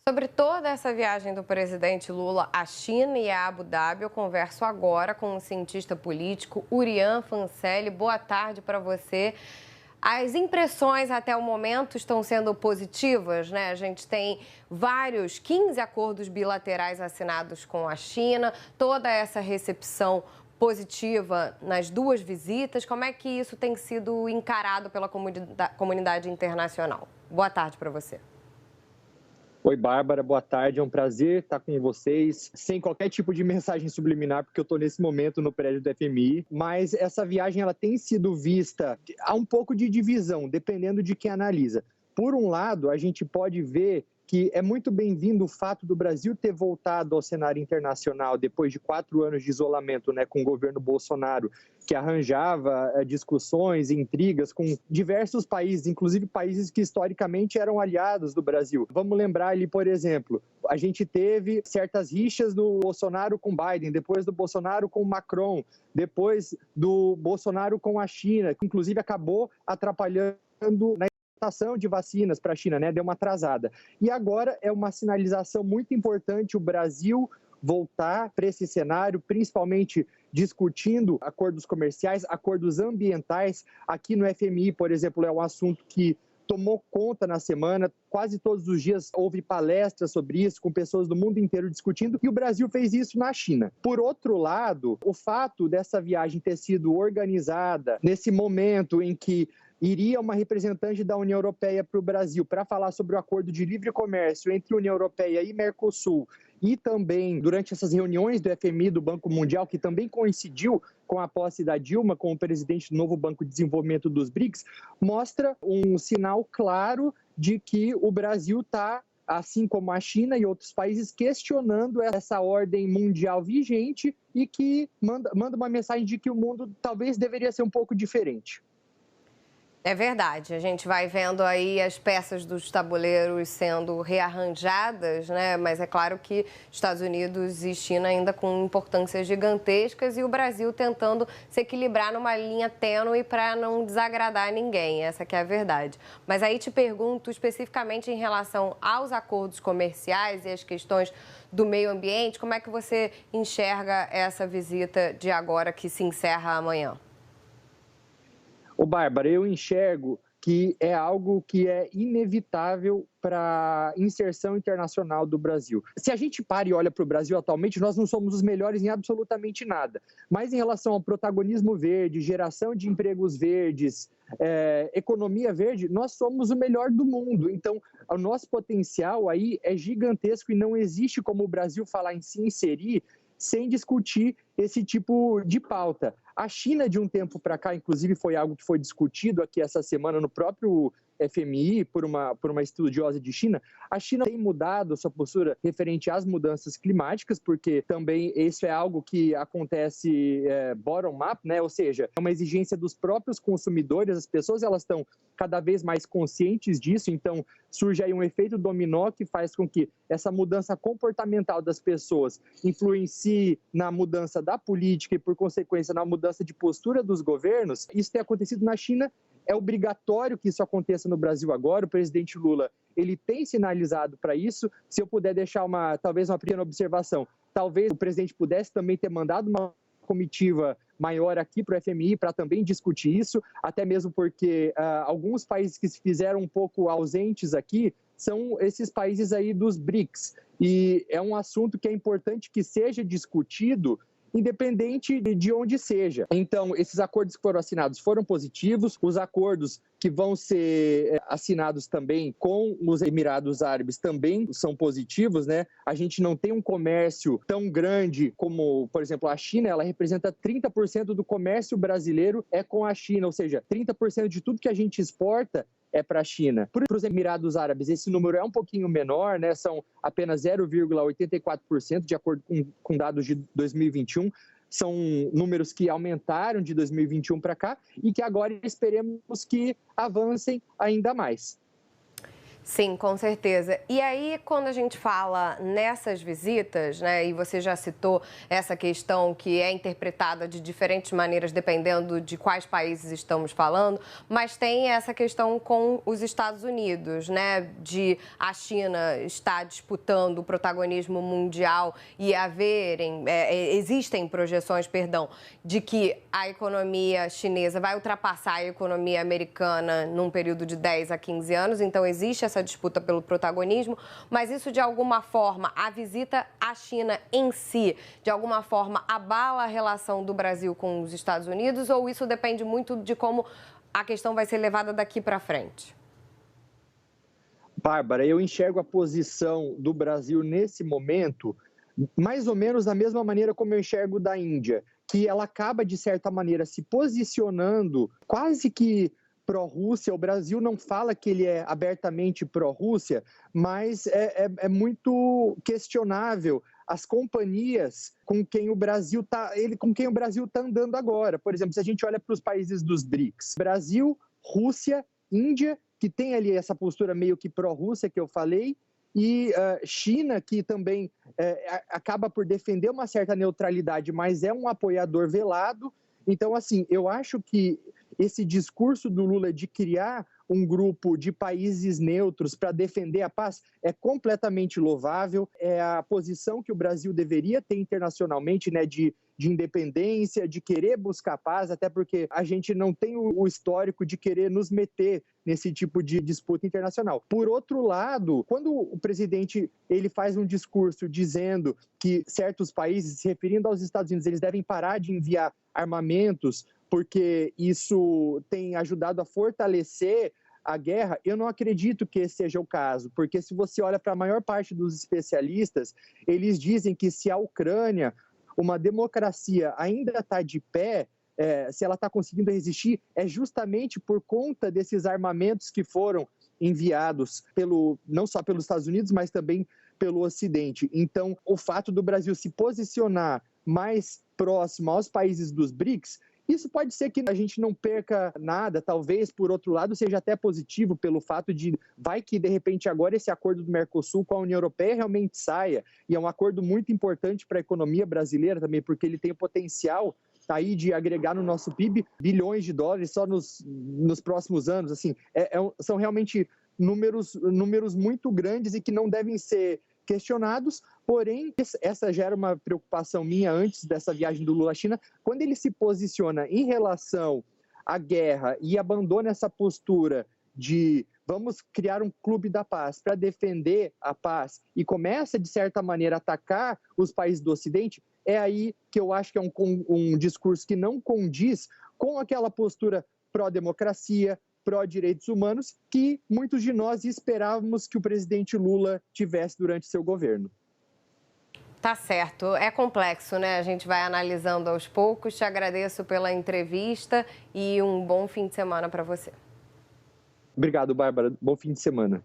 Sobre toda essa viagem do presidente Lula à China e a Abu Dhabi, eu converso agora com o cientista político Urian Fancelli. Boa tarde para você. As impressões até o momento estão sendo positivas, né? A gente tem 15 acordos bilaterais assinados com a China, toda essa recepção positiva nas duas visitas. Como é que isso tem sido encarado pela comunidade internacional? Boa tarde para você. Oi, Bárbara, boa tarde. É um prazer estar com vocês, sem qualquer tipo de mensagem subliminar, porque eu estou nesse momento no prédio do FMI. Mas essa viagem ela tem sido vista há um pouco de divisão, dependendo de quem analisa. Por um lado, a gente pode ver que é muito bem-vindo o fato do Brasil ter voltado ao cenário internacional depois de 4 anos de isolamento, né, com o governo Bolsonaro, que arranjava discussões, intrigas com diversos países, inclusive países que historicamente eram aliados do Brasil. Vamos lembrar ali, por exemplo, a gente teve certas rixas do Bolsonaro com Biden, depois do Bolsonaro com Macron, depois do Bolsonaro com a China, que inclusive acabou atrapalhando na exportação de vacinas para a China, né? Deu uma atrasada. E agora é uma sinalização muito importante o Brasil voltar para esse cenário, principalmente discutindo acordos comerciais, acordos ambientais. Aqui no FMI, por exemplo, é um assunto que tomou conta na semana, quase todos os dias houve palestras sobre isso, com pessoas do mundo inteiro discutindo, e o Brasil fez isso na China. Por outro lado, o fato dessa viagem ter sido organizada nesse momento em que iria uma representante da União Europeia para o Brasil para falar sobre o acordo de livre comércio entre União Europeia e Mercosul, e também durante essas reuniões do FMI, do Banco Mundial, que também coincidiu com a posse da Dilma como presidente do novo Banco de Desenvolvimento dos BRICS, mostra um sinal claro de que o Brasil está, assim como a China e outros países, questionando essa ordem mundial vigente e que manda uma mensagem de que o mundo talvez deveria ser um pouco diferente. É verdade, a gente vai vendo aí as peças dos tabuleiros sendo rearranjadas, né? Mas é claro que Estados Unidos e China ainda com importâncias gigantescas e o Brasil tentando se equilibrar numa linha tênue para não desagradar ninguém, essa que é a verdade. Mas aí te pergunto especificamente em relação aos acordos comerciais e as questões do meio ambiente, como é que você enxerga essa visita de agora que se encerra amanhã? Ô, Bárbara, eu enxergo que é algo que é inevitável para a inserção internacional do Brasil. Se a gente para e olha para o Brasil atualmente, nós não somos os melhores em absolutamente nada. Mas em relação ao protagonismo verde, geração de empregos verdes, economia verde, nós somos o melhor do mundo. Então, o nosso potencial aí é gigantesco e não existe como o Brasil falar em se inserir sem discutir esse tipo de pauta. A China, de um tempo para cá, inclusive, foi algo que foi discutido aqui essa semana no próprio FMI, por uma estudiosa de China. A China tem mudado sua postura referente às mudanças climáticas, porque também isso é algo que acontece bottom-up, né? Ou seja, é uma exigência dos próprios consumidores, as pessoas elas estão cada vez mais conscientes disso, então surge aí um efeito dominó que faz com que essa mudança comportamental das pessoas influencie na mudança da política e, por consequência, na mudança de postura dos governos. Isso tem acontecido na China. É obrigatório que isso aconteça no Brasil agora. O presidente Lula ele tem sinalizado para isso. Se eu puder deixar talvez uma pequena observação, talvez o presidente pudesse também ter mandado uma comitiva maior aqui para o FMI para também discutir isso, até mesmo porque alguns países que se fizeram um pouco ausentes aqui são esses países aí dos BRICS. E é um assunto que é importante que seja discutido independente de onde seja. Então, esses acordos que foram assinados foram positivos, os acordos que vão ser assinados também com os Emirados Árabes também são positivos, né? A gente não tem um comércio tão grande como, por exemplo, a China, ela representa 30% do comércio brasileiro é com a China, ou seja, 30% de tudo que a gente exporta é para a China. Para os Emirados Árabes, esse número é um pouquinho menor, né? São apenas 0,84%, de acordo com dados de 2021. São números que aumentaram de 2021 para cá e que agora esperemos que avancem ainda mais. Sim, com certeza. E aí, quando a gente fala nessas visitas, né, e você já citou essa questão que é interpretada de diferentes maneiras dependendo de quais países estamos falando, mas tem essa questão com os Estados Unidos, né, de a China estar disputando o protagonismo mundial e existem projeções, perdão, de que a economia chinesa vai ultrapassar a economia americana num período de 10 a 15 anos, então existe essa disputa pelo protagonismo, mas isso de alguma forma, a visita à China em si, de alguma forma abala a relação do Brasil com os Estados Unidos, ou isso depende muito de como a questão vai ser levada daqui para frente? Bárbara, eu enxergo a posição do Brasil nesse momento mais ou menos da mesma maneira como eu enxergo da Índia, que ela acaba, de certa maneira, se posicionando quase que pró-Rússia. O Brasil não fala que ele é abertamente pró-Rússia, mas é muito questionável as companhias com quem o Brasil está andando agora. Por exemplo, se a gente olha para os países dos BRICS, Brasil, Rússia, Índia, que tem ali essa postura meio que pró-Rússia que eu falei, e China, que também acaba por defender uma certa neutralidade, mas é um apoiador velado. Então, assim, eu acho que esse discurso do Lula de criar um grupo de países neutros para defender a paz é completamente louvável, é a posição que o Brasil deveria ter internacionalmente, né, de independência, de querer buscar paz, até porque a gente não tem o histórico de querer nos meter nesse tipo de disputa internacional. Por outro lado, quando o presidente ele faz um discurso dizendo que certos países, se referindo aos Estados Unidos, eles devem parar de enviar armamentos porque isso tem ajudado a fortalecer a guerra, eu não acredito que esse seja o caso, porque se você olha para a maior parte dos especialistas, eles dizem que se a Ucrânia, uma democracia, ainda está de pé, se ela está conseguindo resistir, é justamente por conta desses armamentos que foram enviados não só pelos Estados Unidos, mas também pelo Ocidente. Então, o fato do Brasil se posicionar mais próximo aos países dos BRICS, isso pode ser que a gente não perca nada, talvez, por outro lado, seja até positivo pelo fato de, vai que, de repente, agora esse acordo do Mercosul com a União Europeia realmente saia, e é um acordo muito importante para a economia brasileira também, porque ele tem o potencial aí de agregar no nosso PIB bilhões de dólares só nos próximos anos. Assim, são realmente números muito grandes e que não devem ser questionados, porém, essa já era uma preocupação minha antes dessa viagem do Lula à China, quando ele se posiciona em relação à guerra e abandona essa postura de vamos criar um clube da paz para defender a paz e começa, de certa maneira, a atacar os países do Ocidente, é aí que eu acho que é um discurso que não condiz com aquela postura pró-democracia, pró-direitos humanos, que muitos de nós esperávamos que o presidente Lula tivesse durante seu governo. Tá certo, é complexo, né? A gente vai analisando aos poucos. Te agradeço pela entrevista e um bom fim de semana para você. Obrigado, Bárbara. Bom fim de semana.